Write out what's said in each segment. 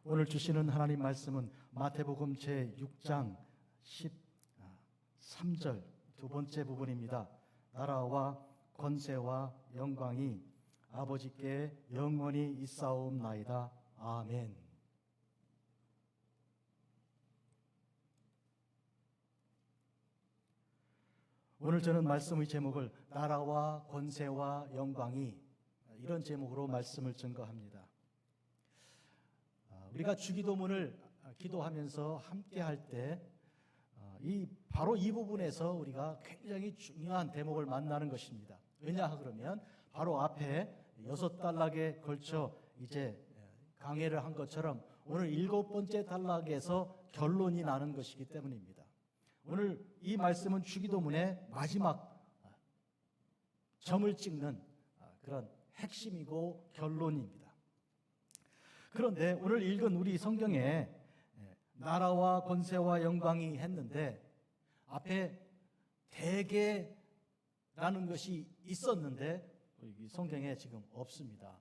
오늘 주시는 하나님 말씀은 마태복음 제6장 13절 두 번째 부분입니다. 나라와 권세와 영광이 아버지께 영원히 있사옵나이다. 아멘. 오늘 저는 말씀의 제목을 나라와 권세와 영광이 이런 제목으로 말씀을 증거합니다. 우리가 주기도문을 기도하면서 함께 할 때 바로 이 부분에서 우리가 굉장히 중요한 대목을 만나는 것입니다. 왜냐 그러면 바로 앞에 6단락에 걸쳐 이제 강해를 한 것처럼 오늘 7번째 단락에서 결론이 나는 것이기 때문입니다. 오늘 이 말씀은 주기도문의 마지막 점을 찍는 그런 핵심이고 결론입니다. 그런데 오늘 읽은 우리 성경에 나라와 권세와 영광이 했는데 앞에 대개라는 것이 있었는데 이 성경에 지금 없습니다.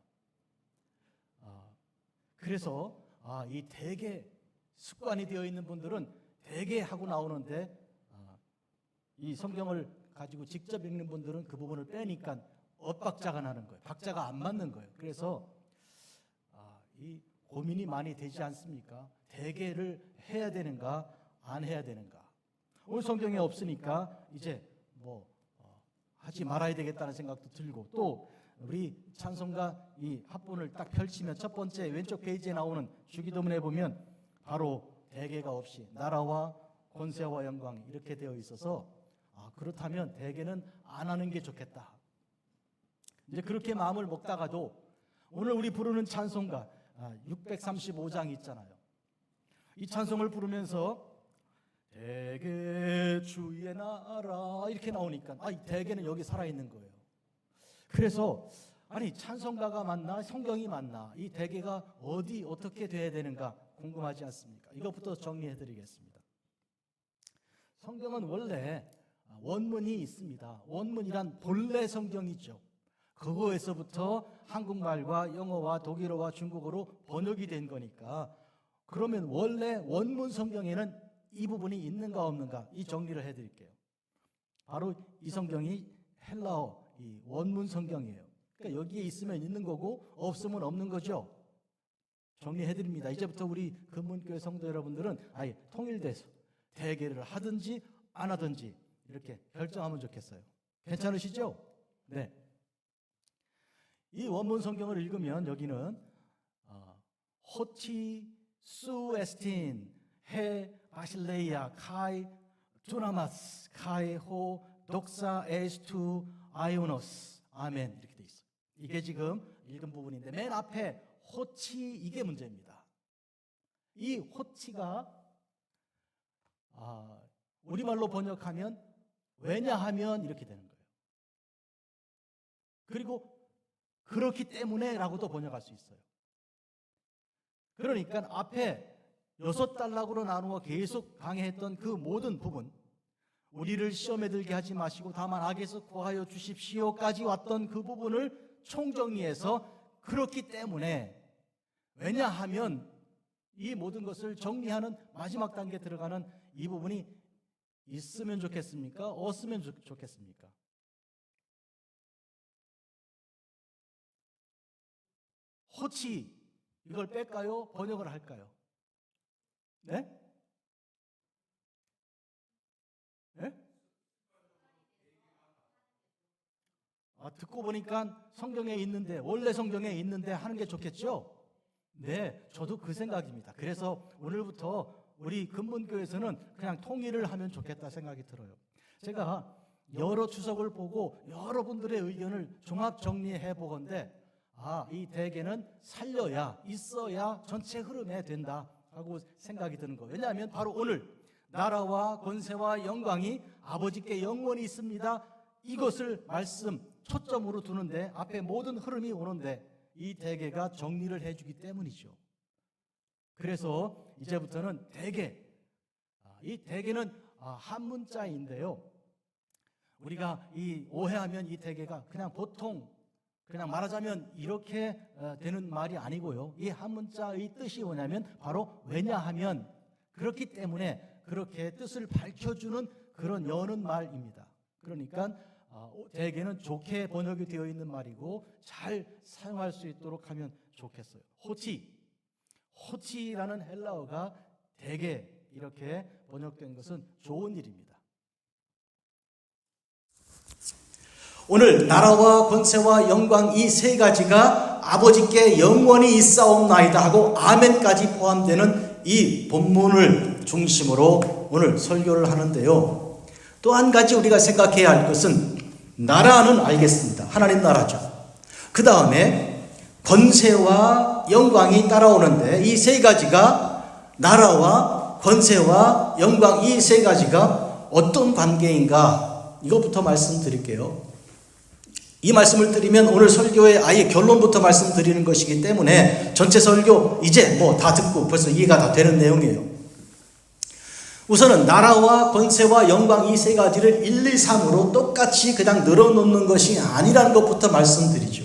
그래서 이 대개 습관이 되어 있는 분들은 대개 하고 나오는데 이 성경을 가지고 직접 읽는 분들은 그 부분을 빼니까 엇박자가 나는 거예요. 박자가 안 맞는 거예요. 그래서 이 고민이 많이 되지 않습니까? 대개를 해야 되는가 안 해야 되는가. 오늘 성경에 없으니까 이제 하지 말아야 되겠다는 생각도 들고, 또 우리 찬송가 이 합본을 딱 펼치면 첫 번째 왼쪽 페이지에 나오는 주기도문에 보면 바로 대개가 없이 나라와 권세와 영광이 이렇게 되어 있어서 그렇다면 대개는 안 하는 게 좋겠다. 이제 그렇게 마음을 먹다가도 오늘 우리 부르는 찬송가 635장 있잖아요. 이 찬송을 부르면서 대개 주의 나라 이렇게 나오니까 이 대개는 여기 살아있는 거예요. 그래서 찬송가가 맞나 성경이 맞나, 이 대개가 어디 어떻게 돼야 되는가 궁금하지 않습니까? 이것부터 정리해 드리겠습니다. 성경은 원래 원문이 있습니다. 원문이란 본래 성경이죠. 그거에서부터 한국말과 영어와 독일어와 중국어로 번역이 된 거니까, 그러면 원래 원문 성경에는 이 부분이 있는가 없는가, 이 정리를 해드릴게요. 바로 이 성경이 헬라어 이 원문 성경이에요. 그러니까 여기에 있으면 있는 거고 없으면 없는 거죠. 정리해드립니다. 이제부터 우리 근문교회 성도 여러분들은 아예 통일돼서 대개를 하든지 안 하든지 이렇게 결정하면 좋겠어요. 괜찮으시죠? 네. 이 원문 성경을 읽으면 여기는 호티 수 에스틴 해 바실레이아 카이 두나마스 카이 호 독사 에스투 아이오노스 아멘 이렇게 돼 있어요. 이게 지금 읽은 부분인데 맨 앞에 호치 이게 문제입니다. 이 호치가 우리말로 번역하면 왜냐하면 이렇게 되는 거예요. 그리고 그렇기 때문에 라고도 번역할 수 있어요. 그러니까 앞에 6단락으로 나누어 계속 강해했던 그 모든 부분, 우리를 시험에 들게 하지 마시고 다만 악에서 구하여 주십시오까지 왔던 그 부분을 총정리해서 그렇기 때문에, 왜냐하면 이 모든 것을 정리하는 마지막 단계에 들어가는 이 부분이 있으면 좋겠습니까? 없으면 좋겠습니까? 호치 이걸 뺄까요? 번역을 할까요? 네? 네? 듣고 보니까 성경에 있는데, 원래 성경에 있는데 하는 게 좋겠죠? 네, 저도 그 생각입니다. 그래서 오늘부터 우리 근본교회에서는 그냥 통일을 하면 좋겠다 생각이 들어요. 제가 여러 추석을 보고 여러분들의 의견을 종합 정리해 보건대 이 대개는 살려야, 있어야 전체 흐름에 된다 하고 생각이 드는 거예요. 왜냐하면 바로 오늘 나라와 권세와 영광이 아버지께 영원히 있습니다. 이것을 말씀 초점으로 두는데 앞에 모든 흐름이 오는데 이 대개가 정리를 해주기 때문이죠. 그래서 이제부터는 대개, 이 대개는 한 문자인데요. 우리가 이 오해하면 이 대개가 그냥 보통 그냥 말하자면 이렇게 되는 말이 아니고요. 이 한 문자의 뜻이 뭐냐면 바로 왜냐하면 그렇기 때문에 그렇게 뜻을 밝혀주는 그런 여는 말입니다. 그러니까 대개는 좋게 번역이 되어 있는 말이고 잘 사용할 수 있도록 하면 좋겠어요. 호치라는 헬라어가 대개 이렇게 번역된 것은 좋은 일입니다. 오늘 나라와 권세와 영광 이 세 가지가 아버지께 영원히 있사옵나이다 하고 아멘까지 포함되는 이 본문을 중심으로 오늘 설교를 하는데요. 또 한 가지 우리가 생각해야 할 것은 나라는 알겠습니다. 하나님 나라죠. 그 다음에 권세와 영광이 따라오는데 이 세 가지가 나라와 권세와 영광 이 세 가지가 어떤 관계인가 이것부터 말씀드릴게요. 이 말씀을 드리면 오늘 설교의 아예 결론부터 말씀드리는 것이기 때문에 전체 설교 이제 다 듣고 벌써 이해가 다 되는 내용이에요. 우선은 나라와 권세와 영광 이 세 가지를 1, 2, 3으로 똑같이 그냥 늘어놓는 것이 아니라는 것부터 말씀드리죠.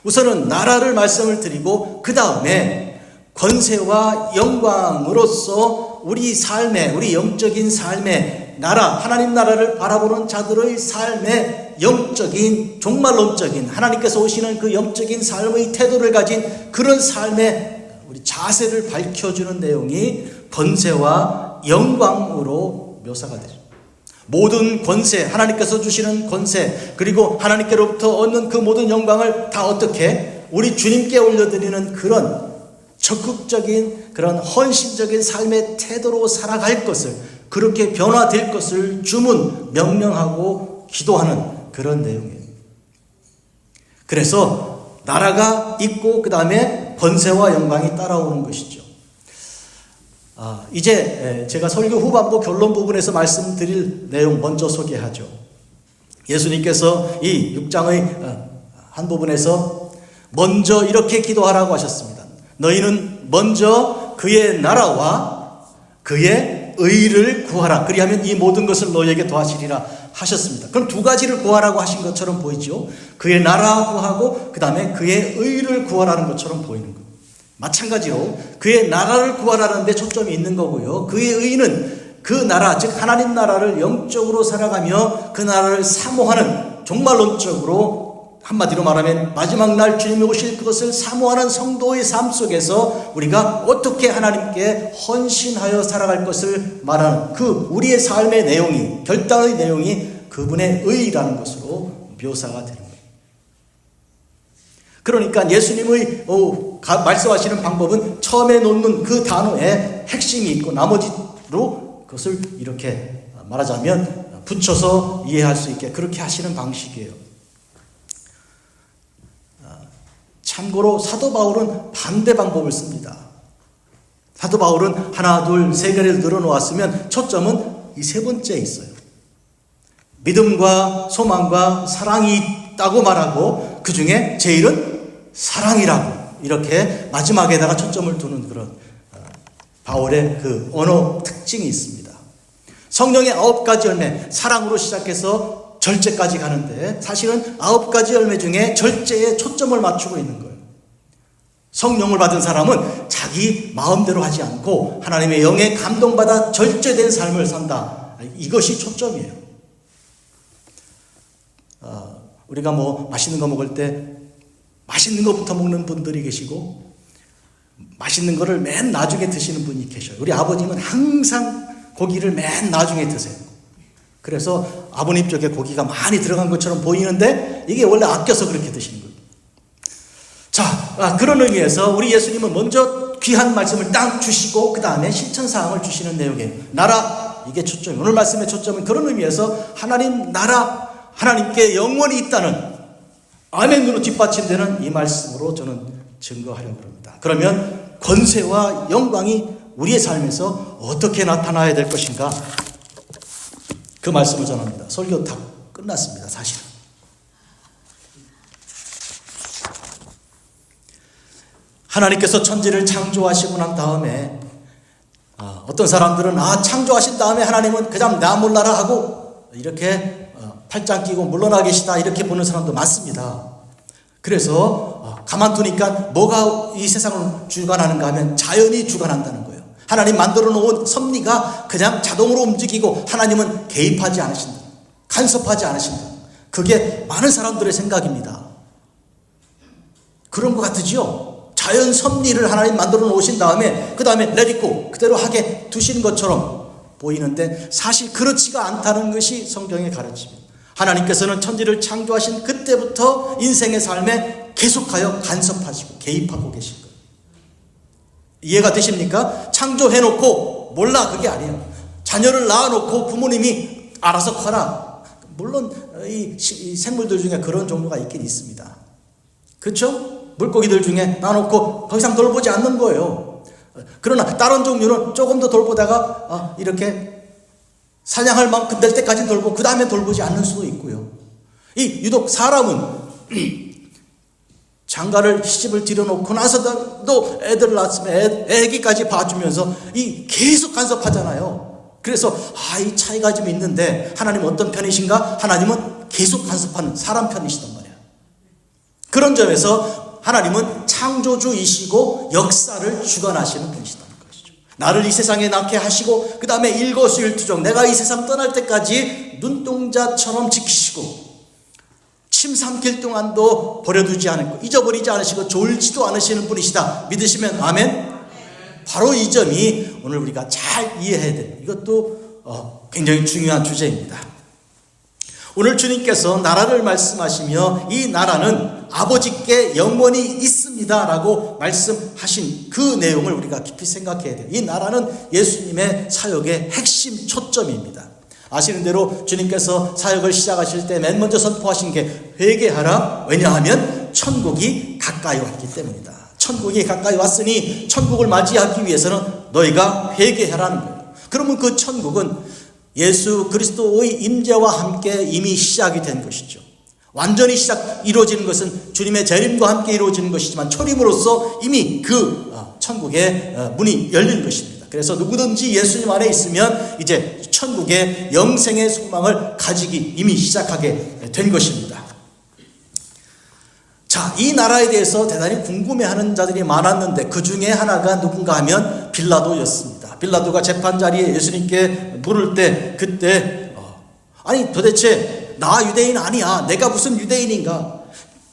우선은 나라를 말씀을 드리고 그 다음에 권세와 영광으로서 우리 삶의 우리 영적인 삶의 나라 하나님 나라를 바라보는 자들의 삶의 영적인 종말론적인 하나님께서 오시는 그 영적인 삶의 태도를 가진 그런 삶의 우리 자세를 밝혀주는 내용이 권세와 영광으로 묘사가 되죠. 모든 권세 하나님께서 주시는 권세 그리고 하나님께로부터 얻는 그 모든 영광을 다 어떻게 우리 주님께 올려드리는 그런 적극적인 그런 헌신적인 삶의 태도로 살아갈 것을 그렇게 변화될 것을 주문 명령하고 기도하는 그런 내용이에요. 그래서 나라가 있고 그 다음에 권세와 영광이 따라오는 것이죠. 이제 제가 설교 후반부 결론 부분에서 말씀드릴 내용 먼저 소개하죠. 예수님께서 이 6장의 한 부분에서 먼저 이렇게 기도하라고 하셨습니다. 너희는 먼저 그의 나라와 그의 의를 구하라. 그리하면 이 모든 것을 너희에게 더하시리라 하셨습니다. 그럼 두 가지를 구하라고 하신 것처럼 보이죠. 그의 나라 구하고 그 다음에 그의 의를 구하라는 것처럼 보이는 거예요. 마찬가지로 그의 나라를 구하라는 데 초점이 있는 거고요. 그의 의는 그 나라 즉 하나님 나라를 영적으로 살아가며 그 나라를 사모하는 종말론적으로 한마디로 말하면 마지막 날 주님이 오실 그것을 사모하는 성도의 삶 속에서 우리가 어떻게 하나님께 헌신하여 살아갈 것을 말하는 그 우리의 삶의 내용이 결단의 내용이 그분의 의라는 것으로 묘사가 되는 거예요. 그러니까 예수님의 말씀하시는 방법은 처음에 놓는 그 단어에 핵심이 있고 나머지로 그것을 이렇게 말하자면 붙여서 이해할 수 있게 그렇게 하시는 방식이에요. 참고로 사도 바울은 반대 방법을 씁니다. 사도 바울은 하나, 둘, 세 개를 늘어놓았으면 초점은 이 세 번째에 있어요. 믿음과 소망과 사랑이 있다고 말하고 그 중에 제일은 사랑이라고 이렇게 마지막에다가 초점을 두는 그런 바울의 그 언어 특징이 있습니다. 성령의 9가지 열매, 사랑으로 시작해서 절제까지 가는데 사실은 9가지 열매 중에 절제에 초점을 맞추고 있는 거예요. 성령을 받은 사람은 자기 마음대로 하지 않고 하나님의 영에 감동받아 절제된 삶을 산다. 이것이 초점이에요. 우리가 맛있는 거 먹을 때 맛있는 것부터 먹는 분들이 계시고 맛있는 거를 맨 나중에 드시는 분이 계셔요. 우리 아버님은 항상 고기를 맨 나중에 드세요. 그래서 아버님 쪽에 고기가 많이 들어간 것처럼 보이는데 이게 원래 아껴서 그렇게 드시는 거예요. 자, 그런 의미에서 우리 예수님은 먼저 귀한 말씀을 딱 주시고 그 다음에 실천사항을 주시는 내용이에요. 나라, 이게 초점이에요. 오늘 말씀의 초점은 그런 의미에서 하나님 나라, 하나님께 영원히 있다는 아멘으로 뒷받침되는 이 말씀으로 저는 증거하려고 합니다. 그러면 권세와 영광이 우리의 삶에서 어떻게 나타나야 될 것인가? 그 말씀을 전합니다. 설교 다 끝났습니다. 사실은. 하나님께서 천지를 창조하시고 난 다음에 어떤 사람들은 창조하신 다음에 하나님은 그냥 나 몰라라 하고 이렇게 팔짱 끼고 물러나 계시다 이렇게 보는 사람도 많습니다. 그래서 가만두니까 뭐가 이 세상을 주관하는가 하면 자연이 주관한다는 거예요. 하나님 만들어 놓은 섭리가 그냥 자동으로 움직이고 하나님은 개입하지 않으신다, 간섭하지 않으신다. 그게 많은 사람들의 생각입니다. 그런 것 같으죠? 자연 섭리를 하나님 만들어 놓으신 다음에 그 다음에 레디고 그대로 하게 두시는 것처럼 보이는데 사실 그렇지가 않다는 것이 성경의 가르침입니다. 하나님께서는 천지를 창조하신 그때부터 인생의 삶에 계속하여 간섭하시고 개입하고 계신 거예요. 이해가 되십니까? 창조해놓고 몰라, 그게 아니에요. 자녀를 낳아놓고 부모님이 알아서 커라. 물론 이 생물들 중에 그런 종류가 있긴 있습니다. 그렇죠? 물고기들 중에 놔놓고 더 이상 돌보지 않는 거예요. 그러나 다른 종류는 조금 더 돌보다가 이렇게 사냥할 만큼 될 때까지 돌보고 그 다음에 돌보지 않는 수도 있고요. 유독 사람은 장가를 시집을 들여놓고 나서도 애들 낳았으면 애기까지 봐주면서 계속 간섭하잖아요. 그래서 이 차이가 좀 있는데 하나님은 어떤 편이신가? 하나님은 계속 간섭하는 사람 편이시단 말이에요. 그런 점에서 하나님은 창조주이시고 역사를 주관하시는 분이시다는 것이죠. 나를 이 세상에 낳게 하시고 그 다음에 일거수일투족 내가 이 세상 떠날 때까지 눈동자처럼 지키시고 침 삼킬 동안도 버려두지 않고 잊어버리지 않으시고 졸지도 않으시는 분이시다. 믿으시면 아멘. 바로 이 점이 오늘 우리가 잘 이해해야 돼요. 이것도 굉장히 중요한 주제입니다. 오늘 주님께서 나라를 말씀하시며 이 나라는 아버지께 영원히 있습니다 라고 말씀하신 그 내용을 우리가 깊이 생각해야 돼요. 이 나라는 예수님의 사역의 핵심 초점입니다. 아시는 대로 주님께서 사역을 시작하실 때 맨 먼저 선포하신 게 회개하라. 왜냐하면 천국이 가까이 왔기 때문이다. 천국이 가까이 왔으니 천국을 맞이하기 위해서는 너희가 회개하라는 거예요. 그러면 그 천국은 예수 그리스도의 임재와 함께 이미 시작이 된 것이죠. 완전히 이루어지는 것은 주님의 재림과 함께 이루어지는 것이지만 초림으로써 이미 그 천국의 문이 열린 것입니다. 그래서 누구든지 예수님 안에 있으면 이제 천국의 영생의 소망을 가지기 이미 시작하게 된 것입니다. 자, 이 나라에 대해서 대단히 궁금해하는 자들이 많았는데 그 중에 하나가 누군가 하면 빌라도였습니다. 빌라도가 재판 자리에 예수님께 물을 때 그때 아니 도대체 나 유대인 아니야. 내가 무슨 유대인인가.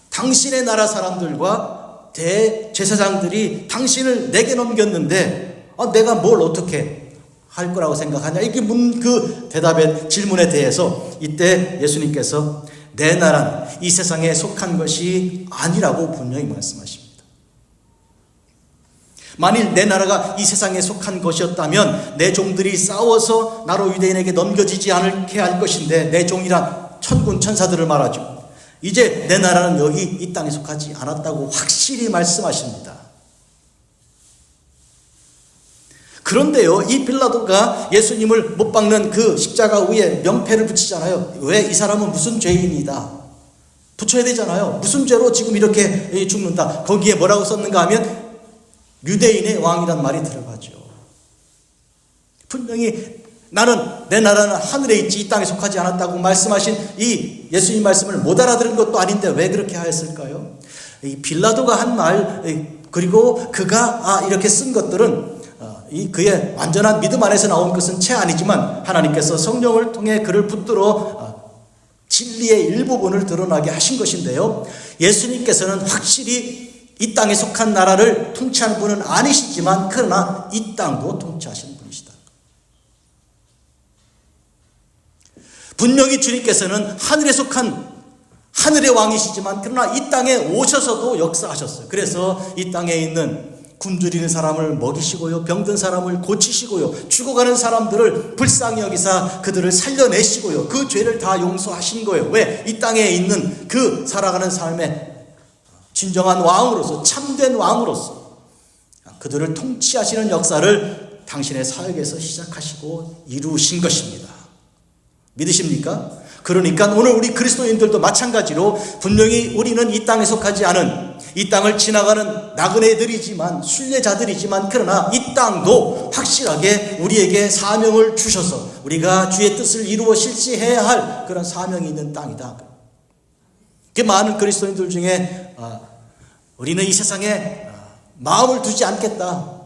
당신의 나라 사람들과 대제사장들이 당신을 내게 넘겼는데 내가 뭘 어떻게 할 거라고 생각하냐. 이렇게 그 대답의 질문에 대해서 이때 예수님께서 내 나라는 이 세상에 속한 것이 아니라고 분명히 말씀하십니다. 만일 내 나라가 이 세상에 속한 것이었다면 내 종들이 싸워서 나로 유대인에게 넘겨지지 않게 할 것인데 내 종이란 천군 천사들을 말하죠. 이제 내 나라는 여기 이 땅에 속하지 않았다고 확실히 말씀하십니다. 그런데요, 이 빌라도가 예수님을 못 박는 그 십자가 위에 명패를 붙이잖아요. 왜? 이 사람은 무슨 죄인이다. 붙여야 되잖아요. 무슨 죄로 지금 이렇게 죽는다. 거기에 뭐라고 썼는가 하면 유대인의 왕이란 말이 들어가죠. 분명히 내 나라는 하늘에 있지 이 땅에 속하지 않았다고 말씀하신 이 예수님 말씀을 못 알아들은 것도 아닌데 왜 그렇게 하였을까요? 이 빌라도가 한 말 그리고 그가 이렇게 쓴 것들은 그의 완전한 믿음 안에서 나온 것은 채 아니지만 하나님께서 성령을 통해 그를 붙들어 진리의 일부분을 드러나게 하신 것인데요. 예수님께서는 확실히 이 땅에 속한 나라를 통치하는 분은 아니시지만 그러나 이 땅도 통치하시는 분이시다. 분명히 주님께서는 하늘에 속한 하늘의 왕이시지만 그러나 이 땅에 오셔서도 역사하셨어요. 그래서 이 땅에 있는 굶주리는 사람을 먹이시고요, 병든 사람을 고치시고요, 죽어가는 사람들을 불쌍히 여기사 그들을 살려내시고요, 그 죄를 다 용서하신 거예요. 왜? 이 땅에 있는 그 살아가는 삶의 진정한 왕으로서, 참된 왕으로서 그들을 통치하시는 역사를 당신의 사역에서 시작하시고 이루신 것입니다. 믿으십니까? 그러니까 오늘 우리 그리스도인들도 마찬가지로 분명히 우리는 이 땅에 속하지 않은, 이 땅을 지나가는 나그네들이지만, 순례자들이지만 그러나 이 땅도 확실하게 우리에게 사명을 주셔서 우리가 주의 뜻을 이루어 실시해야 할 그런 사명이 있는 땅이다. 많은 그리스도인들 중에 우리는 이 세상에 마음을 두지 않겠다.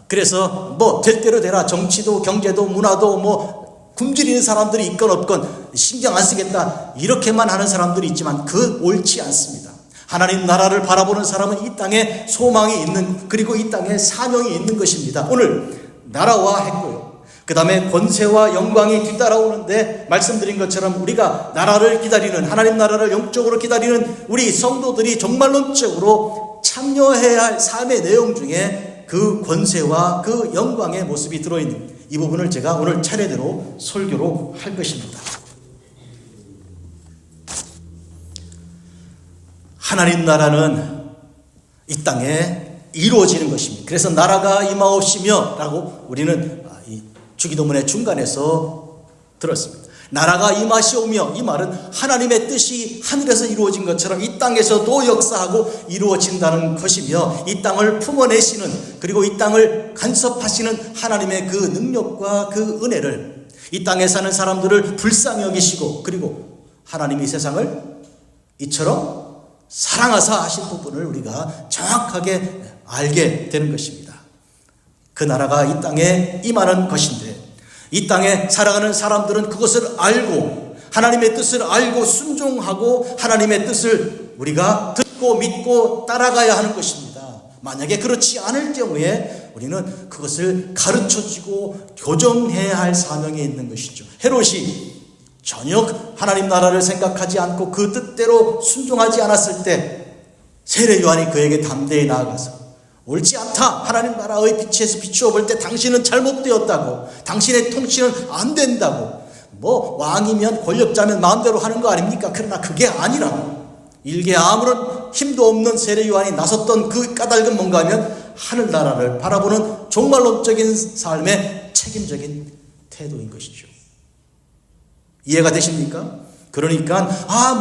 그래서 뭐 될 대로 되라. 정치도 경제도 문화도 뭐 굶주리는 사람들이 있건 없건 신경 안 쓰겠다. 이렇게만 하는 사람들이 있지만 그 옳지 않습니다. 하나님 나라를 바라보는 사람은 이 땅에 소망이 있는, 그리고 이 땅에 사명이 있는 것입니다. 오늘 나라와 했고요. 그 다음에 권세와 영광이 뒤따라오는데 말씀드린 것처럼 우리가 나라를 기다리는, 하나님 나라를 영적으로 기다리는 우리 성도들이 정말론적으로 참여해야 할 삶의 내용 중에 그 권세와 그 영광의 모습이 들어있는 이 부분을 제가 오늘 차례대로 설교로 할 것입니다. 하나님 나라는 이 땅에 이루어지는 것입니다. 그래서 나라가 임하옵시며 라고 우리는 이 주기도문의 중간에서 들었습니다. 나라가 임하시오며, 이 말은 하나님의 뜻이 하늘에서 이루어진 것처럼 이 땅에서도 역사하고 이루어진다는 것이며, 이 땅을 품어내시는, 그리고 이 땅을 간섭하시는 하나님의 그 능력과 그 은혜를 이 땅에 사는 사람들을 불쌍히 여기시고, 그리고 하나님이 세상을 이처럼 사랑하사 하신 부분을 우리가 정확하게 알게 되는 것입니다. 그 나라가 이 땅에 임하는 것인데, 이 땅에 살아가는 사람들은 그것을 알고 하나님의 뜻을 알고 순종하고 하나님의 뜻을 우리가 듣고 믿고 따라가야 하는 것입니다. 만약에 그렇지 않을 경우에 우리는 그것을 가르쳐주고 교정해야 할 사명이 있는 것이죠. 헤롯이 전혀 하나님 나라를 생각하지 않고 그 뜻대로 순종하지 않았을 때 세례 요한이 그에게 담대히 나아가서 옳지 않다, 하나님 나라의 빛에서 비추어 볼 때 당신은 잘못되었다고, 당신의 통치는 안 된다고, 뭐 왕이면 권력자면 마음대로 하는 거 아닙니까? 그러나 그게 아니라 일개 아무런 힘도 없는 세례 요한이 나섰던 그 까닭은 뭔가 하면 하늘나라를 바라보는 종말론적인 삶의 책임적인 태도인 것이죠. 이해가 되십니까? 그러니까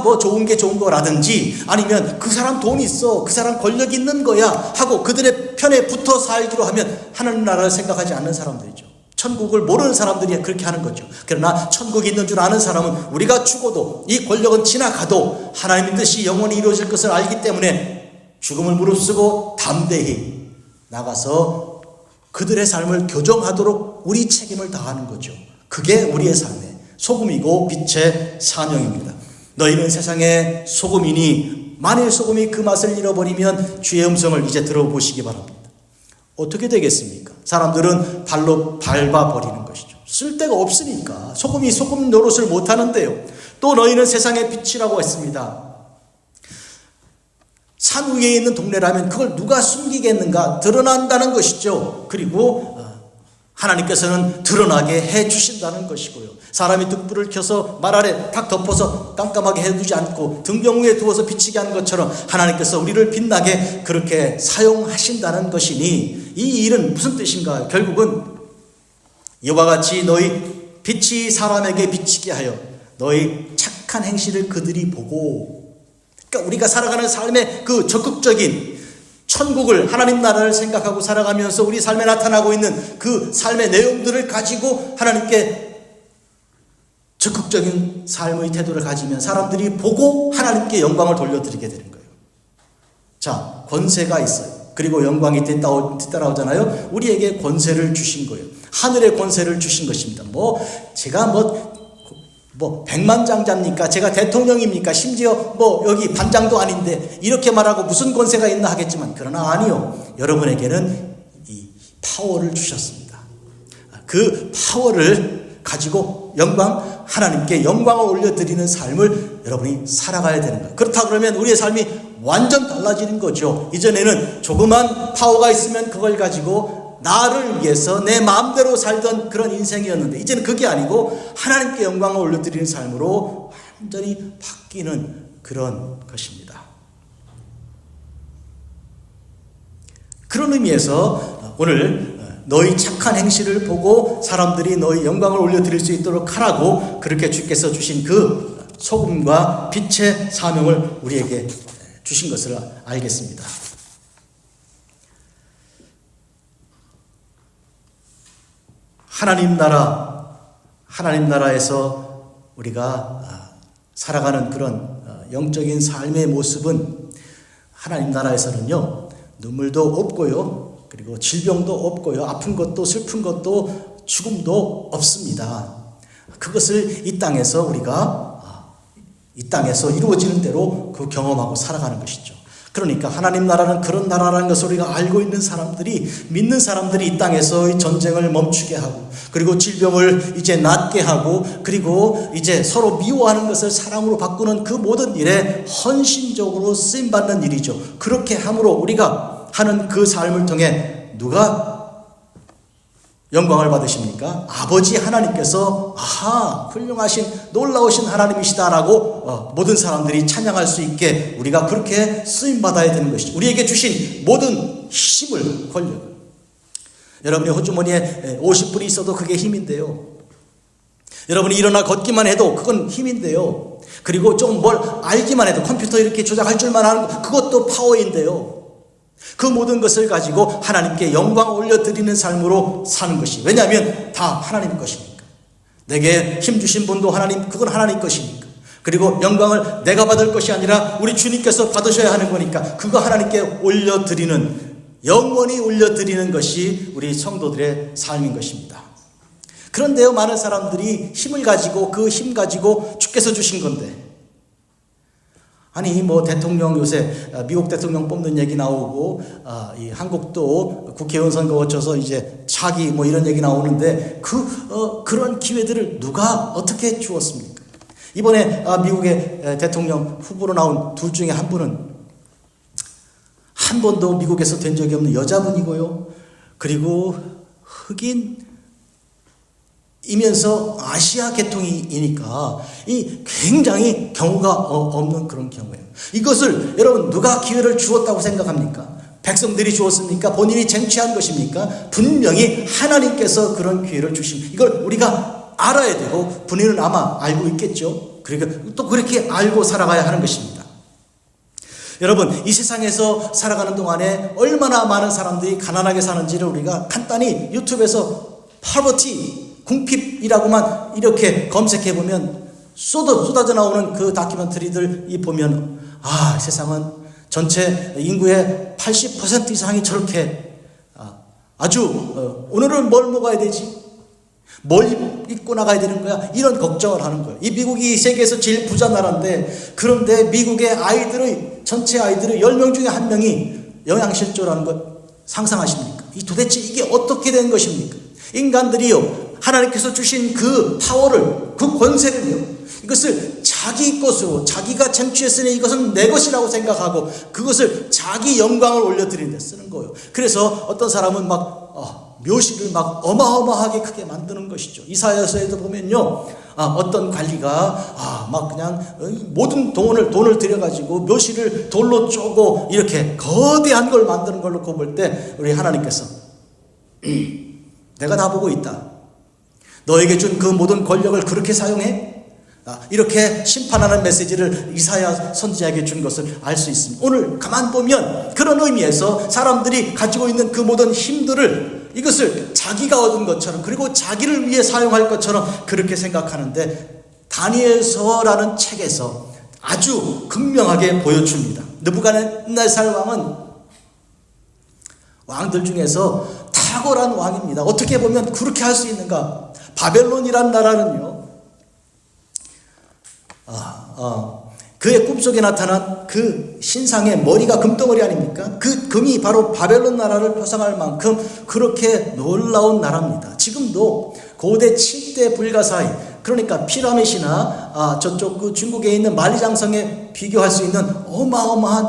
뭐 좋은 게 좋은 거라든지, 아니면 그 사람 돈 있어, 그 사람 권력 있는 거야 하고 그들의 편에 붙어 살기로 하면 하나님 나라를 생각하지 않는 사람들이죠. 천국을 모르는 사람들이 그렇게 하는 거죠. 그러나 천국이 있는 줄 아는 사람은 우리가 죽어도 이 권력은 지나가도 하나님의 뜻이 영원히 이루어질 것을 알기 때문에 죽음을 무릅쓰고 담대히 나가서 그들의 삶을 교정하도록 우리 책임을 다하는 거죠. 그게 우리의 삶의 소금이고 빛의 사명입니다. 너희는 세상의 소금이니 만일 소금이 그 맛을 잃어버리면 주의 음성을 이제 들어보시기 바랍니다. 어떻게 되겠습니까? 사람들은 발로 밟아버리는 것이죠. 쓸데가 없으니까 소금이 소금 노릇을 못하는데요. 또 너희는 세상의 빛이라고 했습니다. 산 위에 있는 동네라면 그걸 누가 숨기겠는가? 드러난다는 것이죠. 그리고 하나님께서는 드러나게 해주신다는 것이고요. 사람이 등불을 켜서 말 아래 탁 덮어서 깜깜하게 해두지 않고 등경 위에 두어서 비치게 하는 것처럼 하나님께서 우리를 빛나게 그렇게 사용하신다는 것이니, 이 일은 무슨 뜻인가요? 결국은 이와 같이 너희 빛이 사람에게 비치게 하여 너희 착한 행실을 그들이 보고, 그러니까 우리가 살아가는 삶의 그 적극적인 천국을, 하나님 나라를 생각하고 살아가면서 우리 삶에 나타나고 있는 그 삶의 내용들을 가지고 하나님께 적극적인 삶의 태도를 가지면 사람들이 보고 하나님께 영광을 돌려드리게 되는 거예요. 자, 권세가 있어요. 그리고 영광이 뒤따라오잖아요. 우리에게 권세를 주신 거예요. 하늘의 권세를 주신 것입니다. 제가 백만장자입니까? 제가 대통령입니까? 심지어 여기 반장도 아닌데 이렇게 말하고 무슨 권세가 있나 하겠지만, 그러나 아니요. 여러분에게는 이 파워를 주셨습니다. 그 파워를 가지고 하나님께 영광을 올려드리는 삶을 여러분이 살아가야 되는 거예요. 그렇다 그러면 우리의 삶이 완전 달라지는 거죠. 이전에는 조그만 파워가 있으면 그걸 가지고 나를 위해서 내 마음대로 살던 그런 인생이었는데, 이제는 그게 아니고 하나님께 영광을 올려드리는 삶으로 완전히 바뀌는 그런 것입니다. 그런 의미에서 오늘 너희 착한 행실을 보고 사람들이 너희 영광을 올려드릴 수 있도록 하라고 그렇게 주께서 주신 그 소금과 빛의 사명을 우리에게 주신 것을 알겠습니다. 하나님 나라에서 우리가 살아가는 그런 영적인 삶의 모습은 하나님 나라에서는요, 눈물도 없고요, 그리고 질병도 없고요, 아픈 것도 슬픈 것도 죽음도 없습니다. 그것을 이 땅에서 우리가 이 땅에서 이루어지는 대로 그 경험하고 살아가는 것이죠. 그러니까 하나님 나라는 그런 나라라는 것을 우리가 알고 있는 사람들이, 믿는 사람들이 이 땅에서 이 전쟁을 멈추게 하고, 그리고 질병을 이제 낫게 하고, 그리고 이제 서로 미워하는 것을 사랑으로 바꾸는 그 모든 일에 헌신적으로 쓰임받는 일이죠. 그렇게 함으로 우리가 하는 그 삶을 통해 누가 영광을 받으십니까? 아버지 하나님께서 훌륭하신 놀라우신 하나님이시다라고 모든 사람들이 찬양할 수 있게 우리가 그렇게 쓰임받아야 되는 것이죠. 우리에게 주신 모든 힘을, 권력을. 여러분이 호주머니에 50불이 있어도 그게 힘인데요. 여러분이 일어나 걷기만 해도 그건 힘인데요. 그리고 좀 뭘 알기만 해도 컴퓨터 이렇게 조작할 줄만 아는 그것도 파워인데요. 그 모든 것을 가지고 하나님께 영광 올려드리는 삶으로 사는 것이, 왜냐하면 다 하나님 것이니까. 내게 힘 주신 분도 하나님, 그건 하나님 것이니까. 그리고 영광을 내가 받을 것이 아니라 우리 주님께서 받으셔야 하는 거니까 그거 하나님께 올려드리는, 영원히 올려드리는 것이 우리 성도들의 삶인 것입니다. 그런데요, 많은 사람들이 힘을 가지고, 그 힘 가지고 주께서 주신 건데, 아니 뭐 대통령, 요새 미국 대통령 뽑는 얘기 나오고, 이 한국도 국회의원 선거 거쳐서 이제 차기 뭐 이런 얘기 나오는데, 그런 기회들을 누가 어떻게 주었습니까? 이번에 미국의 대통령 후보로 나온 둘 중에 한 분은 한 번도 미국에서 된 적이 없는 여자분이고요, 그리고 흑인이면서 아시아 계통이니까 이 굉장히 경우가 없는 그런 경우예요. 이것을 여러분 누가 기회를 주었다고 생각합니까? 백성들이 주었습니까? 본인이 쟁취한 것입니까? 분명히 하나님께서 그런 기회를 주십니다. 이걸 우리가 알아야 되고, 본인은 아마 알고 있겠죠. 그러니까 또 그렇게 알고 살아가야 하는 것입니다. 여러분, 이 세상에서 살아가는 동안에 얼마나 많은 사람들이 가난하게 사는지를 우리가 간단히 유튜브에서 파버티, 궁핍이라고만 이렇게 검색해 보면 쏟아져 나오는 그 다큐멘터리들 보면, 세상은 전체 인구의 80% 이상이 저렇게 아주 오늘은 뭘 먹어야 되지? 뭘 입고 나가야 되는 거야? 이런 걱정을 하는 거예요. 이 미국이 세계에서 제일 부자 나라인데, 그런데 미국의 전체 아이들의 10명 중에 1명이 영양실조라는 것 상상하십니까? 도대체 이게 어떻게 된 것입니까? 인간들이요, 하나님께서 주신 그 파워를, 그 권세를요, 이것을 자기 것으로, 자기가 쟁취했으니 이것은 내 것이라고 생각하고 그것을 자기 영광을 올려드리는 데 쓰는 거예요. 그래서 어떤 사람은 묘시를 어마어마하게 크게 만드는 것이죠. 이사야서에도 보면요, 어떤 관리가 그냥 모든 돈을 들여가지고 묘시를 돌로 쪼고 이렇게 거대한 걸 만드는 걸 놓고 볼 때, 우리 하나님께서 내가 다 보고 있다. 너에게 준 그 모든 권력을 그렇게 사용해? 이렇게 심판하는 메시지를 이사야 선지자에게 준 것을 알 수 있습니다. 오늘 가만 보면 그런 의미에서 사람들이 가지고 있는 그 모든 힘들을, 이것을 자기가 얻은 것처럼, 그리고 자기를 위해 사용할 것처럼 그렇게 생각하는데, 다니엘서라는 책에서 아주 극명하게 보여줍니다. 느부갓네살 왕은 왕들 중에서 탁월한 왕입니다. 어떻게 보면 그렇게 할 수 있는가? 바벨론이란 나라는요, 그의 꿈속에 나타난 그 신상의 머리가 금덩어리 아닙니까? 그 금이 바로 바벨론 나라를 표상할 만큼 그렇게 놀라운 나라입니다. 지금도 고대 7대 불가사의, 그러니까 피라밋이나 저쪽 그 중국에 있는 만리장성에 비교할 수 있는 어마어마한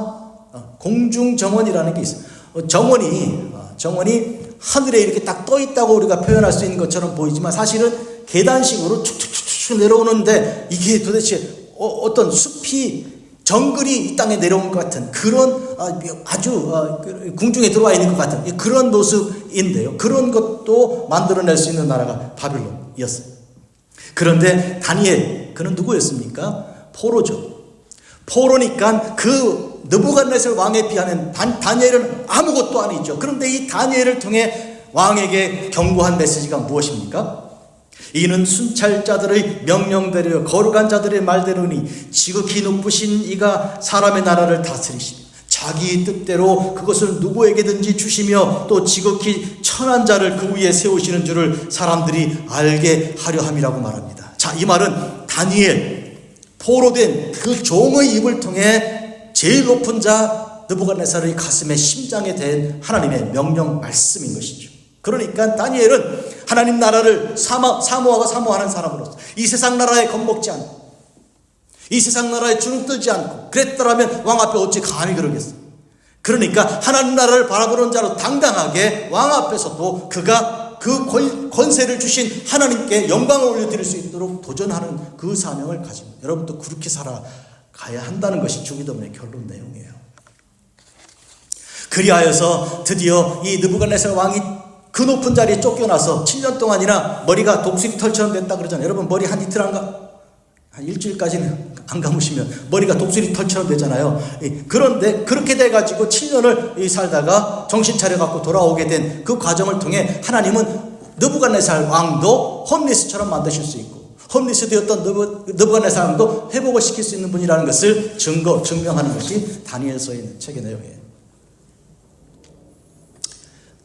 공중정원이라는 게 있어요. 정원이 하늘에 이렇게 딱 떠 있다고 우리가 표현할 수 있는 것처럼 보이지만, 사실은 계단식으로 축축축축 내려오는데, 이게 도대체 어떤 숲이, 정글이 이 땅에 내려온 것 같은 그런 아주 궁중에 들어와 있는 것 같은 그런 모습인데요. 그런 것도 만들어낼 수 있는 나라가 바빌론이었어요. 그런데 다니엘, 그는 누구였습니까? 포로죠. 포로니까 그 느부갓네살 왕에 비하면 다니엘은 아무것도 아니죠. 그런데 이 다니엘을 통해 왕에게 경고한 메시지가 무엇입니까? 이는 순찰자들의 명령대로, 거룩한 자들의 말대로니 지극히 높으신 이가 사람의 나라를 다스리시며 자기 뜻대로 그것을 누구에게든지 주시며 또 지극히 천한 자를 그 위에 세우시는 줄을 사람들이 알게 하려 함이라고 말합니다. 자, 이 말은 다니엘, 포로된 그 종의 입을 통해 제일 높은 자 느부갓네살의 가슴에 심장에 댄 하나님의 명령 말씀인 것이죠. 그러니까 다니엘은 하나님 나라를 사모하고 사모하는 사람으로서 이 세상 나라에 겁먹지 않고 이 세상 나라에 주눅들지 않고 그랬더라면 왕 앞에 어찌 감히 그러겠어요. 그러니까 하나님 나라를 바라보는 자로 당당하게 왕 앞에서도 그가 그 권세를 주신 하나님께 영광을 올려드릴 수 있도록 도전하는 그 사명을 가집니다. 여러분도 그렇게 살아가야 한다는 것이 주기도문의 결론 내용이에요. 그리하여서 드디어 이 느부갓네살 왕이 그 높은 자리에 쫓겨나서 7년 동안이나 머리가 독수리털처럼 됐다 그러잖아요. 여러분 머리 한 이틀 한 일주일까지는 안 감으시면 머리가 독수리털처럼 되잖아요. 그런데 그렇게 돼가지고 7년을 살다가 정신 차려갖고 돌아오게 된 그 과정을 통해 하나님은 느부갓네살 왕도 홈리스처럼 만드실 수 있고 홈리스 되었던 느부갓네살 왕도 회복을 시킬 수 있는 분이라는 것을 증명하는 것이 다니엘서에 있는 책의 내용이에요.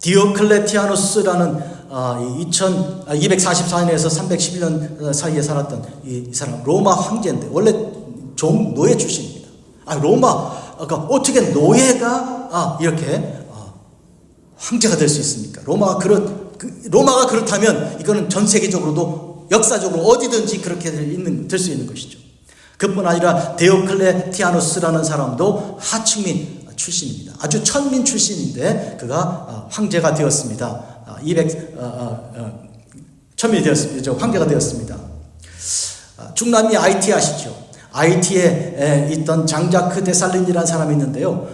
디오클레티아누스라는 244년에서 311년 사이에 살았던 이 사람 로마 황제인데 원래 노예 출신입니다. 그러니까 어떻게 노예가 이렇게 황제가 될 수 있습니까? 로마가 그렇다면 이거는 전 세계적으로도 역사적으로 어디든지 그렇게 될 수 있는 것이죠. 그뿐 아니라 디오클레티아누스라는 사람도 하층민 출신입니다. 아주 천민 출신인데 그가 황제가 되었습니다. 천민이 되었습니다. 황제가 되었습니다. 중남미 IT 아시죠? IT에 있던 장자크 데살린이라는 사람이 있는데요.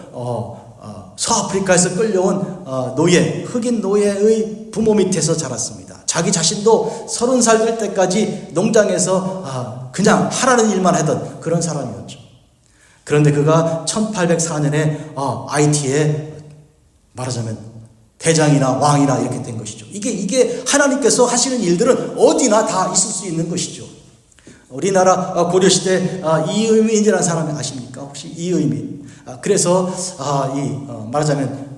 서아프리카에서 끌려온 흑인 노예의 부모 밑에서 자랐습니다. 자기 자신도 30살 될 때까지 농장에서 그냥 하라는 일만 하던 그런 사람이었죠. 그런데 그가 1804년에 IT에 말하자면 대장이나 왕이나 이렇게 된 것이죠. 이게 하나님께서 하시는 일들은 어디나 다 있을 수 있는 것이죠. 우리나라 고려시대 이의민이라는 사람이 아십니까? 혹시 이의민? 그래서 말하자면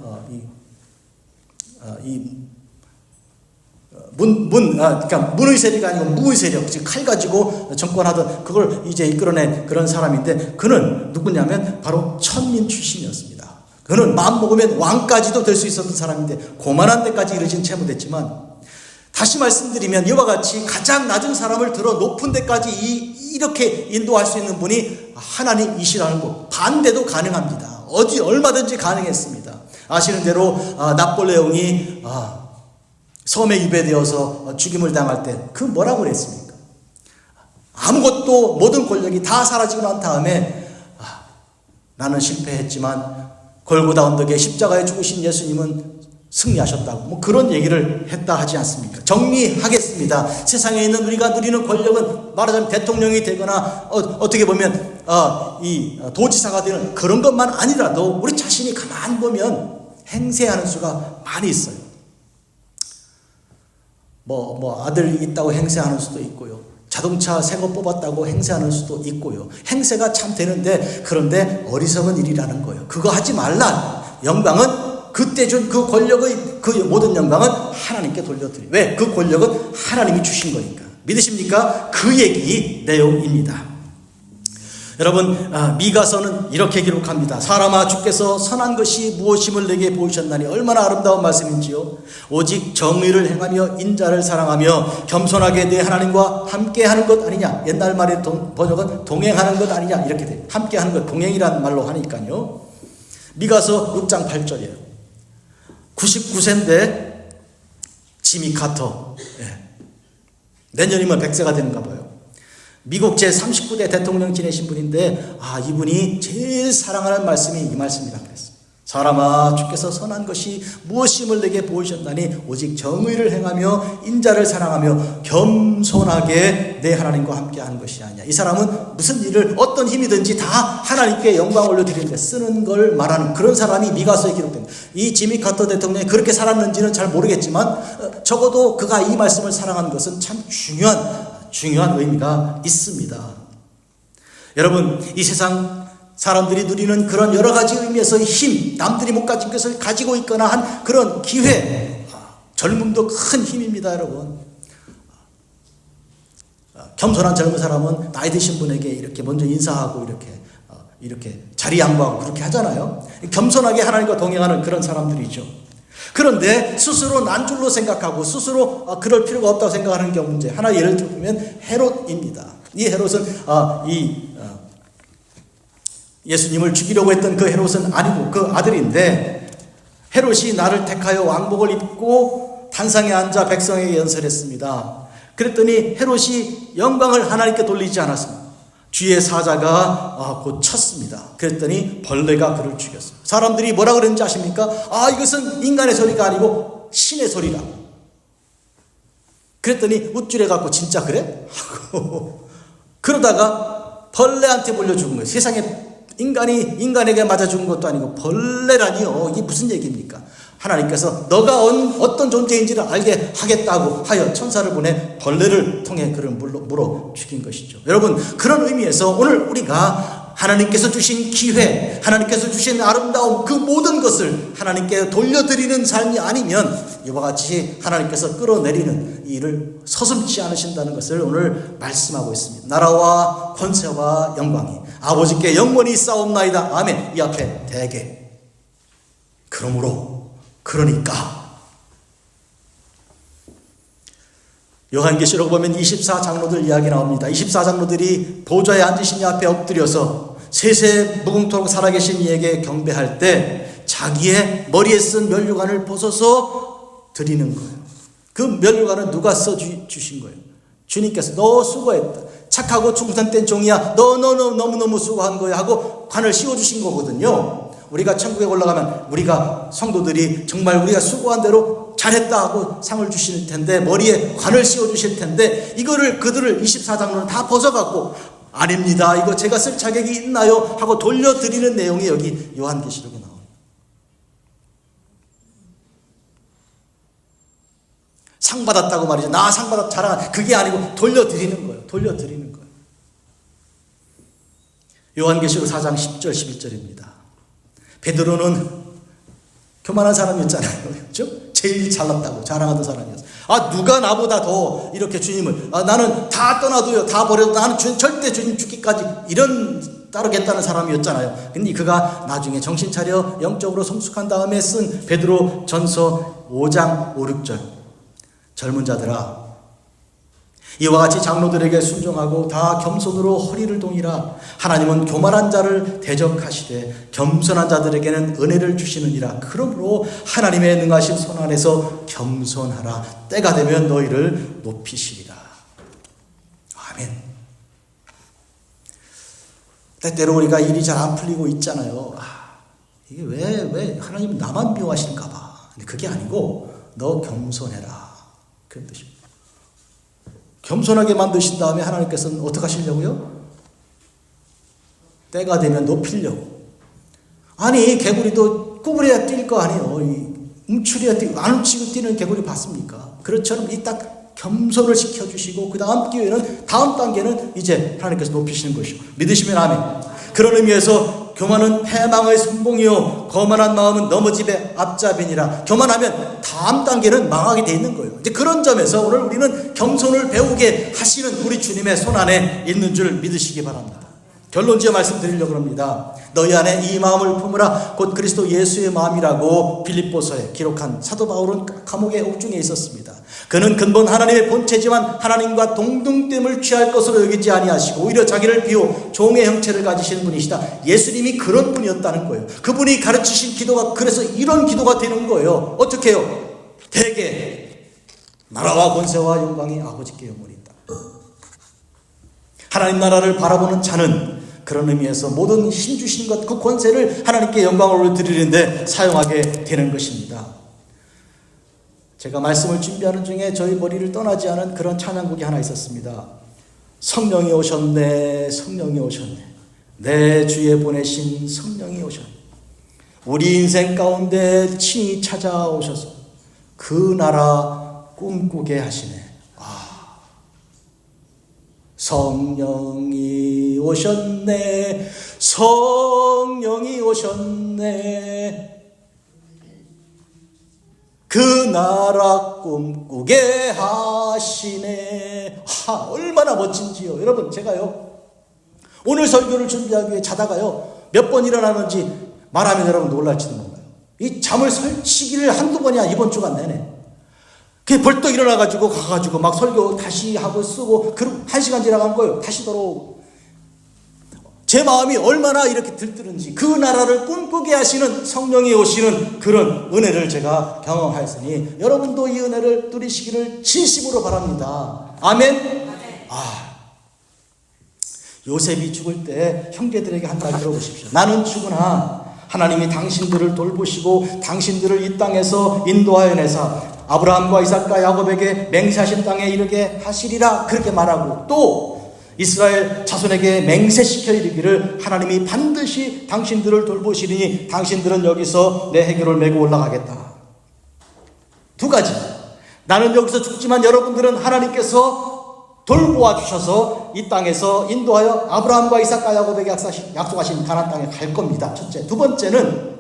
그러니까 문의 세력이 아니고 무의 세력, 즉 칼 가지고 정권하던 그걸 이제 이끌어낸 그런 사람인데 그는 누구냐면 바로 천민 출신이었습니다. 그는 마음 먹으면 왕까지도 될 수 있었던 사람인데 고만한 데까지 이르진 채무됐지만 다시 말씀드리면 이와 같이 가장 낮은 사람을 들어 높은 데까지 이렇게 인도할 수 있는 분이 하나님이시라는 것 반대도 가능합니다. 얼마든지 가능했습니다. 아시는 대로 나폴레옹이 섬에 유배되어서 죽임을 당할 때 그 뭐라고 그랬습니까? 아무것도 모든 권력이 다 사라지고 난 다음에 나는 실패했지만 골고다 언덕에 십자가에 죽으신 예수님은 승리하셨다고 그런 얘기를 했다 하지 않습니까? 정리하겠습니다. 세상에 있는 우리가 누리는 권력은 말하자면 대통령이 되거나 어떻게 보면 이 도지사가 되는 그런 것만 아니라도 우리 자신이 가만히 보면 행세하는 수가 많이 있어요. 아들이 있다고 행세하는 수도 있고요. 자동차 새 거 뽑았다고 행세하는 수도 있고요. 행세가 참 되는데 그런데 어리석은 일이라는 거예요. 그거 하지 말라. 영광은 그때 준 그 권력의 그 모든 영광은 하나님께 돌려드려요. 왜? 그 권력은 하나님이 주신 거니까. 믿으십니까? 그 얘기 내용입니다. 여러분 미가서는 이렇게 기록합니다. 사람아 주께서 선한 것이 무엇임을 내게 보이셨나니 얼마나 아름다운 말씀인지요. 오직 정의를 행하며 인자를 사랑하며 겸손하게 내 하나님과 함께하는 것 아니냐. 옛날 말의 번역은 동행하는 것 아니냐 이렇게 돼요. 함께하는 것 동행이라는 말로 하니까요. 미가서 6장 8절이에요. 99세인데 지미 카터 내년이면 100세가 되는가 봐요. 미국 제39대 대통령 지내신 분인데 이분이 제일 사랑하는 말씀이 이 말씀이라고 그랬어요. 사람아 주께서 선한 것이 무엇임을 내게 보이셨나니 오직 정의를 행하며 인자를 사랑하며 겸손하게 내 하나님과 함께하는 것이 아니냐. 이 사람은 무슨 일을 어떤 힘이든지 다 하나님께 영광 올려드리는 데 쓰는 걸 말하는 그런 사람이 미가서에 기록됩니다. 이 지미 카터 대통령이 그렇게 살았는지는 잘 모르겠지만 적어도 그가 이 말씀을 사랑하는 것은 참 중요한 의미가 있습니다. 여러분 이 세상 사람들이 누리는 그런 여러 가지 의미에서의 힘, 남들이 못 가진 것을 가지고 있거나 한 그런 기회, 젊음도 큰 힘입니다, 여러분. 겸손한 젊은 사람은 나이 드신 분에게 이렇게 먼저 인사하고 이렇게 자리 양보하고 그렇게 하잖아요. 겸손하게 하나님과 동행하는 그런 사람들이죠. 그런데 스스로 난줄로 생각하고 스스로 그럴 필요가 없다고 생각하는 경우 문제. 하나 예를 들면 헤롯입니다. 이 헤롯은 예수님을 죽이려고 했던 그 헤롯은 아니고 그 아들인데, 헤롯이 나를 택하여 왕복을 입고 단상에 앉아 백성에게 연설했습니다. 그랬더니 헤롯이 영광을 하나님께 돌리지 않았습니다. 주의 사자가 곧 쳤습니다. 그랬더니 벌레가 그를 죽였어요. 사람들이 뭐라 그랬는지 아십니까? 이것은 인간의 소리가 아니고 신의 소리라. 그랬더니 우쭐해갖고 진짜 그래? 하고 그러다가 벌레한테 몰려 죽은 거예요. 세상에 인간에게 맞아 죽은 것도 아니고 벌레라니요. 이게 무슨 얘기입니까? 하나님께서 너가 어떤 존재인지를 알게 하겠다고 하여 천사를 보내 벌레를 통해 그를 물어 죽인 것이죠. 여러분, 그런 의미에서 오늘 우리가 하나님께서 주신 기회, 하나님께서 주신 아름다움, 그 모든 것을 하나님께 돌려드리는 삶이 아니면 이와 같이 하나님께서 끌어내리는 일을 서슴지 않으신다는 것을 오늘 말씀하고 있습니다. 나라와 권세와 영광이 아버지께 영원히 싸움나이다. 아멘. 이 앞에 대개. 그러니까 요한계시록 보면 24장로들 이야기 나옵니다. 24장로들이 보좌에 앉으신 이 앞에 엎드려서 세세 무궁토록 살아계신 이에게 경배할 때 자기의 머리에 쓴 면류관을 벗어서 드리는 거예요. 그 면류관은 누가 써주신 거예요? 주님께서. 너 수고했다. 착하고 충성된 종이야. 너 너무너무 수고한 거야 하고 관을 씌워주신 거거든요. 우리가 천국에 올라가면 우리가 성도들이 정말 우리가 수고한 대로 잘했다 하고 상을 주실 텐데, 머리에 관을 씌워주실 텐데, 이거를 그들을 24장로는 다 벗어갖고 아닙니다, 이거 제가 쓸 자격이 있나요? 하고 돌려드리는 내용이 여기 요한계시록에 나옵니다. 상 받았다고 말이죠. 나 상 받았다 자랑, 그게 아니고 돌려드리는 거예요. 돌려드리는 거예요. 요한계시록 4장 10절 11절입니다. 베드로는 교만한 사람이었잖아요. 그렇죠? 제일 잘났다고 자랑하던 사람이었어요. 누가 나보다 더 이렇게 주님을, 나는 다 떠나도요, 다 버려도 나는 절대 주님 죽기까지 이런 따르겠다는 사람이었잖아요. 근데 그가 나중에 정신 차려 영적으로 성숙한 다음에 쓴 베드로 전서 5장 5, 6절. 젊은 자들아, 이와 같이 장로들에게 순종하고 다 겸손으로 허리를 동이라. 하나님은 교만한 자를 대적하시되 겸손한 자들에게는 은혜를 주시느니라. 그러므로 하나님의 능하신 손 안에서 겸손하라. 때가 되면 너희를 높이시리라. 아멘. 때때로 우리가 일이 잘 안 풀리고 있잖아요. 이게 왜 하나님은 나만 미워하실까 봐. 근데 그게 아니고 너 겸손해라, 그런 뜻입니다. 겸손하게 만드신 다음에 하나님께서는 어떻게 하시려고요? 때가 되면 높이려고. 아니, 개구리도 구부려야 뛸 거 아니에요. 움츠려야 뛰고, 안 움츠리고 뛰는 개구리 봤습니까? 그렇처럼 이 딱 겸손을 시켜주시고, 그 다음 기회는, 다음 단계는 이제 하나님께서 높이시는 것이고, 믿으시면 아멘. 그런 의미에서 교만은 패망의 선봉이요 거만한 마음은 넘어집의 앞잡이니라. 교만하면 다음 단계는 망하게 돼 있는 거예요. 이제 그런 점에서 오늘 우리는 겸손을 배우게 하시는 우리 주님의 손 안에 있는 줄 믿으시기 바랍니다. 결론지어 말씀드리려고 합니다. 너희 안에 이 마음을 품으라. 곧 그리스도 예수의 마음이라고 빌립보서에 기록한 사도 바울은 감옥의 옥중에 있었습니다. 그는 근본 하나님의 본체지만 하나님과 동등됨을 취할 것으로 여기지 아니하시고 오히려 자기를 비워 종의 형체를 가지신 분이시다. 예수님이 그런 분이었다는 거예요. 그분이 가르치신 기도가 그래서 이런 기도가 되는 거예요. 어떻게 해요? 대개 나라와 권세와 영광이 아버지께 영원히 있다. 하나님 나라를 바라보는 자는 그런 의미에서 모든 힘 주신 것, 그 권세를 하나님께 영광을 드리는데 사용하게 되는 것입니다. 제가 말씀을 준비하는 중에 저희 머리를 떠나지 않은 그런 찬양곡이 하나 있었습니다. 성령이 오셨네, 성령이 오셨네, 내 주에 보내신 성령이 오셨네. 우리 인생 가운데 친히 찾아오셔서 그 나라 꿈꾸게 하시네. 성령이 오셨네, 성령이 오셨네. 그 나라 꿈꾸게 하시네. 얼마나 멋진지요. 여러분, 제가요 오늘 설교를 준비하기 위해 자다가요 몇 번 일어나는지 말하면 여러분 놀랄지도 몰라요. 이 잠을 설치기를 한두 번이야 이번 주간 내내. 그게 벌떡 일어나가지고 가가지고 막 설교 다시 하고 쓰고, 그럼 1시간 지나간 거예요. 다시 돌아오고. 제 마음이 얼마나 이렇게 들뜨는지, 그 나라를 꿈꾸게 하시는 성령이 오시는 그런 은혜를 제가 경험하였으니 여러분도 이 은혜를 누리시기를 진심으로 바랍니다. 아멘. 요셉이 죽을 때 형제들에게 한 말 들어보십시오. 나는 죽으나 하나님이 당신들을 돌보시고 당신들을 이 땅에서 인도하여 내사 아브라함과 이삭과 야곱에게 맹세하신 땅에 이르게 하시리라, 그렇게 말하고, 또 이스라엘 자손에게 맹세시켜 이르기를 하나님이 반드시 당신들을 돌보시리니 당신들은 여기서 내 해결을 메고 올라가겠다. 두 가지. 나는 여기서 죽지만 여러분들은 하나님께서 돌보아 주셔서 이 땅에서 인도하여 아브라함과 이삭과 야곱에게 약속하신 가나안 땅에 갈 겁니다. 첫째. 두 번째는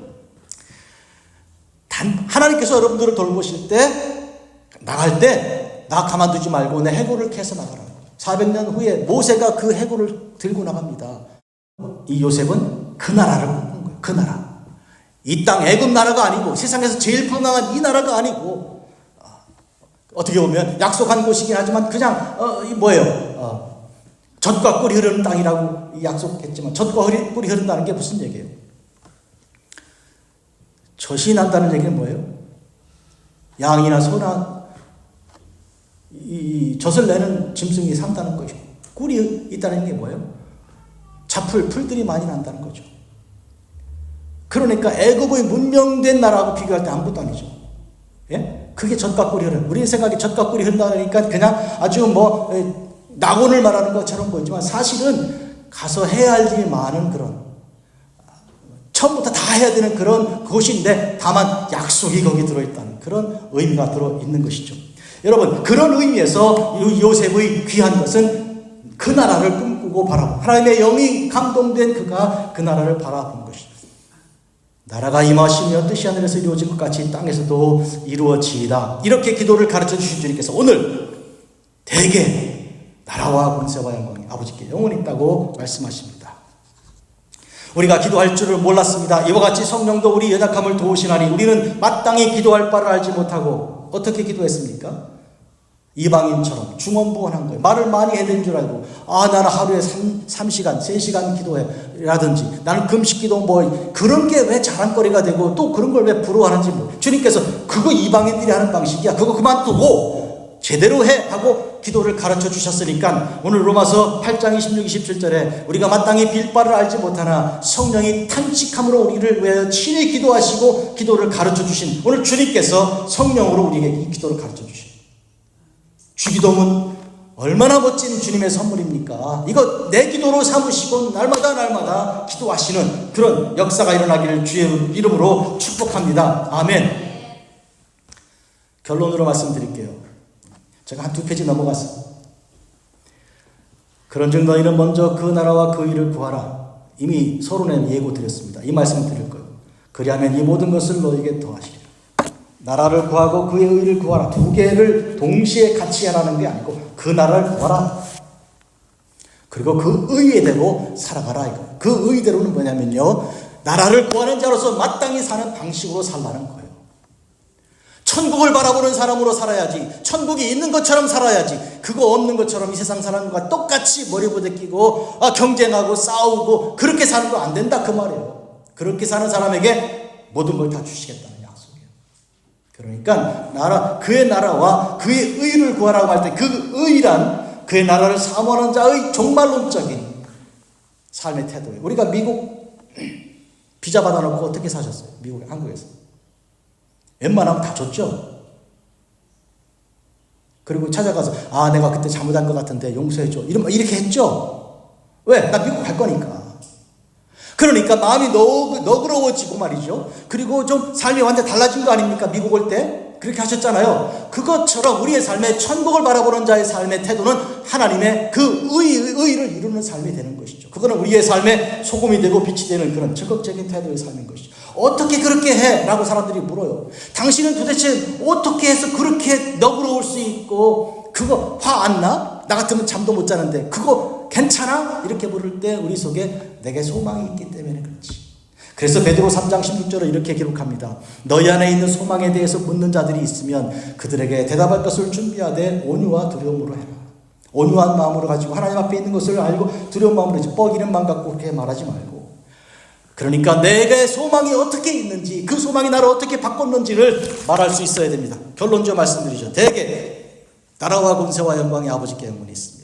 하나님께서 여러분들을 돌보실 때, 나갈 때 나 가만두지 말고 내 해골을 캐서 나가라. 400년 후에 모세가 그 해골을 들고 나갑니다. 이 요셉은 그 나라를 꿈꾼 거예요. 그 나라. 이 땅 애굽 나라가 아니고 세상에서 제일 풍랑한 이 나라가 아니고, 어떻게 보면 약속한 곳이긴 하지만 그냥 젖과 꿀이 흐르는 땅이라고 약속했지만 젖과 꿀이 흐른다는 게 무슨 얘기예요? 젖이 난다는 얘기는 뭐예요? 양이나 소나 이 젖을 내는 짐승이 산다는 것이고, 꿀이 있다는 게 뭐예요? 풀들이 많이 난다는 거죠. 그러니까 애굽의 문명된 나라하고 비교할 때 아무것도 아니죠. 예? 그게 젖과 꿀이 흐르는, 우리 생각에 젖과 꿀이 흐른다니까 그냥 아주 낙원을 말하는 것처럼 보이지만 사실은 가서 해야 할 일이 많은 그런, 처음부터 다 해야 되는 그런 곳인데 다만 약속이 거기 들어있다는 그런 의미가 들어있는 것이죠. 여러분, 그런 의미에서 요셉의 귀한 것은 그 나라를 꿈꾸고 바라보고, 하나님의 영이 감동된 그가 그 나라를 바라본 것이죠. 나라가 임하시며 뜻이 하늘에서 이루어진 것 같이 땅에서도 이루어지이다. 이렇게 기도를 가르쳐 주신 주님께서 오늘 대개 나라와 권세와 영광이 아버지께 영원히 있다고 말씀하십니다. 우리가 기도할 줄을 몰랐습니다. 이와 같이 성령도 우리 연약함을 도우시나니 우리는 마땅히 기도할 바를 알지 못하고 어떻게 기도했습니까? 이방인처럼 중언부언한 거예요. 말을 많이 해야 되는 줄 알고, 나는 하루에 3시간, 3시간 기도해 라든지, 나는 금식 기도 그런 게 왜 자랑거리가 되고 또 그런 걸 왜 부러워하는지 주님께서 그거 이방인들이 하는 방식이야, 그거 그만두고 제대로 해 하고 기도를 가르쳐 주셨으니까 오늘 로마서 8장 26, 27절에 우리가 마땅히 빌 바를 알지 못하나 성령이 탄식함으로 우리를 위하여 친히 기도하시고 기도를 가르쳐 주신, 오늘 주님께서 성령으로 우리에게 이 기도를 가르쳐 주신 주기도문 얼마나 멋진 주님의 선물입니까? 이거 내 기도로 삼으시고 날마다 기도하시는 그런 역사가 일어나기를 주의 이름으로 축복합니다. 아멘. 결론으로 말씀드릴게요. 제가 한 2페이지 넘어갔어요. 그런즉 너희는 먼저 그 나라와 그 일을 구하라. 이미 서론에 예고 드렸습니다. 이 말씀을 드릴 거예요. 그리하면 이 모든 것을 너희에게 더하시리라. 나라를 구하고 그의 의를 구하라. 두 개를 동시에 같이 하라는 게 아니고 그 나라를 구하라. 그리고 그 의의대로 살아가라. 이거. 그 의의대로는 뭐냐면요, 나라를 구하는 자로서 마땅히 사는 방식으로 살라는 거예요. 천국을 바라보는 사람으로 살아야지, 천국이 있는 것처럼 살아야지, 그거 없는 것처럼 이 세상 사람과 똑같이 머리 부대끼고 경쟁하고 싸우고 그렇게 사는 거 안 된다 그 말이에요. 그렇게 사는 사람에게 모든 걸 다 주시겠다는 약속이에요. 그러니까 그의 나라와 그의 의를 구하라고 할 때 그 의란 그의 나라를 사모하는 자의 종말론적인 삶의 태도예요. 우리가 미국 비자 받아놓고 어떻게 사셨어요? 한국에서 웬만하면 다 줬죠. 그리고 찾아가서 내가 그때 잘못한 것 같은데 용서해줘, 이렇게 했죠. 왜? 나 미국 갈 거니까. 그러니까 마음이 너그러워지고 말이죠. 그리고 좀 삶이 완전 달라진 거 아닙니까? 미국 올 때 그렇게 하셨잖아요. 그것처럼 우리의 삶에 천국을 바라보는 자의 삶의 태도는 하나님의 그 의를 이루는 삶이 되는 것이죠. 그거는 우리의 삶에 소금이 되고 빛이 되는 그런 적극적인 태도의 삶인 것이죠. 어떻게 그렇게 해? 라고 사람들이 물어요. 당신은 도대체 어떻게 해서 그렇게 너그러울 수 있고 그거 화 안 나? 나 같으면 잠도 못 자는데 그거 괜찮아? 이렇게 물을 때 우리 속에 내게 소망이 있기 때문에 그렇지. 그래서 베드로 3장 16절을 이렇게 기록합니다. 너희 안에 있는 소망에 대해서 묻는 자들이 있으면 그들에게 대답할 것을 준비하되 온유와 두려움으로 해라. 온유한 마음으로 가지고 하나님 앞에 있는 것을 알고 두려운 마음으로 이제 뻐기는 마음 갖고 그렇게 말하지 말고, 그러니까 내게 소망이 어떻게 있는지, 그 소망이 나를 어떻게 바꿨는지를 말할 수 있어야 됩니다. 결론적으로 말씀드리죠. 대개 나라와 권세와 영광의 아버지께 영원히 있습니다.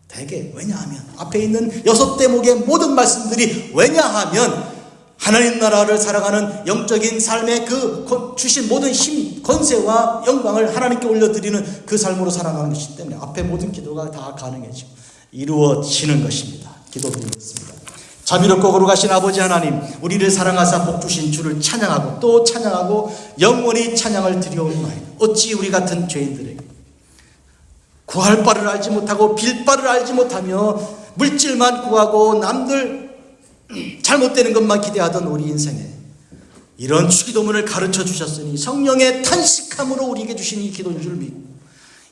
대개. 왜냐하면 앞에 있는 6대목의 모든 말씀들이 왜냐하면 하나님 나라를 살아가는 영적인 삶의 그 주신 모든 힘, 권세와 영광을 하나님께 올려드리는 그 삶으로 살아가는 것이기 때문에 앞에 모든 기도가 다 가능해지고 이루어지는 것입니다. 기도드리겠습니다. 자비롭고 거룩하신 아버지 하나님, 우리를 사랑하사 복 주신 주를 찬양하고 또 찬양하고 영원히 찬양을 드려옵나이다. 어찌 우리 같은 죄인들에게 구할 바를 알지 못하고 빌 바를 알지 못하며 물질만 구하고 남들 잘못되는 것만 기대하던 우리 인생에 이런 주기도문을 가르쳐 주셨으니 성령의 탄식함으로 우리에게 주신 이 기도인 줄 믿고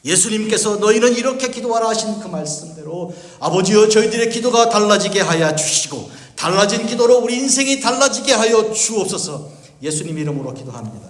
예수님께서 너희는 이렇게 기도하라 하신 그 말씀대로 아버지여 저희들의 기도가 달라지게 하여 주시고 달라진 기도로 우리 인생이 달라지게 하여 주옵소서. 예수님 이름으로 기도합니다.